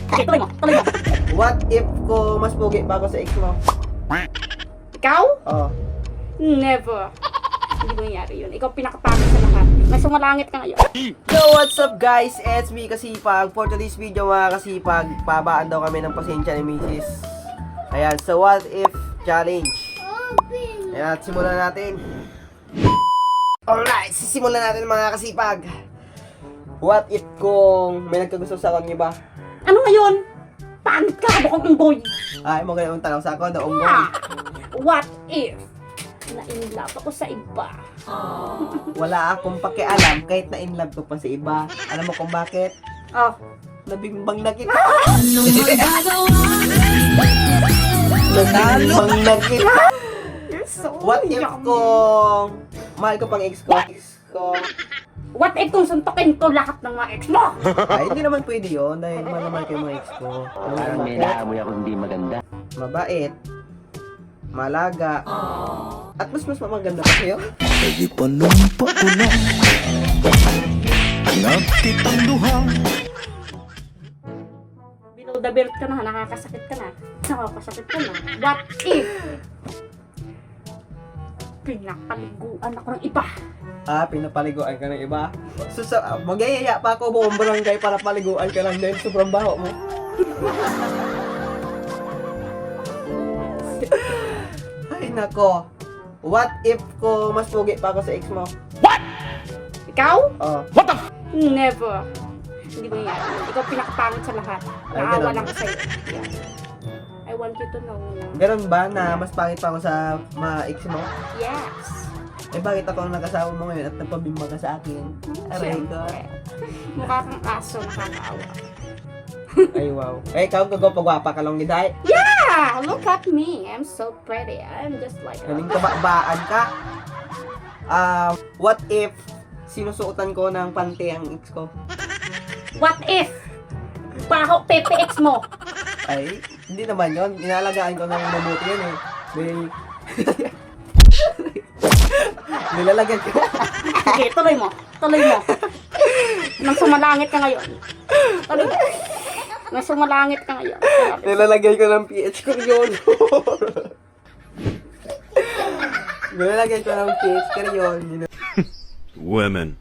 Okay, tuloy mo, tuloy mo. What if ko mas pogi pa ako sa ex mo? Ikaw? Oh. Never. Hindi mangyayari yun. Ikaw pinakapangit sa lahat. May sumalangit ka ngayon. Yo, what's up guys? It's me, Kasipag. For today's video mga Kasipag, pabaan daw kami ng pasensya ni Mrs. Ayan, so what if challenge. Ayan, simulan natin. Alright, sisimulan natin mga Kasipag. What if kung may nagkagusto sa akin, ba? Ano ngayon? Pangit ka, bukong unggoy. Ay, mo ganyan tanong sa ako, naunggoy. What if na-inlove ako sa iba? Wala akong pakialam kahit na-inlove ko pa sa iba. Alam mo kung bakit? Oh. Nabimbang na kita. Nabimbang na kita. You're so What if yummy. kung mahal ko pang ex ko? What if kung suntukin ko lahat ng mga ex mo? Ay, hindi naman pwede yun dahil mahal naman kayo mga ex ko. Alam mo Parang kung may bakit? naamoy ako hindi maganda. Mabait, malaga, at mas maganda pa sa'yo. Pwede pa lumpa ko na nagkitang duha. Below the belt ka na, nakakasakit ka na. Nakakasakit ka na. What if pinapaliguan ako ng iba? Pinapaliguan ka ng iba. So, magyayaya pa ako buong barangay para paliguan ka lang dahil sobrang baho mo. Ay nako. What if ko mas pogi pa ako sa ex mo? Ikaw? Oh. Never. Hindi mangyayari yun. Ikaw pinakapangit sa lahat. Ay, Naawa ganun. lang ko sa'yo. Yeah. I want you to know na. Ganun ba na mas pangit pa ako sa mga ex mo? Yes. Eh bakit ako ang nakasawa mo ngayon at nagpabimba ka sa akin? Aray ko. Siyempre. Mukha kang aso, nakakaawa. Ay wow. Eh ikaw gagawapagwapa ka lang ni Day. Yeah! Look at me. I'm so pretty. I'm just like Galing kabaan ka. What if sinusuotan ko ng pante ang ex ko? What if baho PPX mo? Ay, hindi naman yon. Inalagaan ko ng mabuti yun eh. Nilalagyan ko. Sige, tuloy mo. Tuloy mo. Nang sumalangit ka ngayon. Tuloy mo. Nang sumalangit ka ngayon. Nilalagyan ko ng PH ko yun. Nilalagyan ko ng PH ko yun. Women.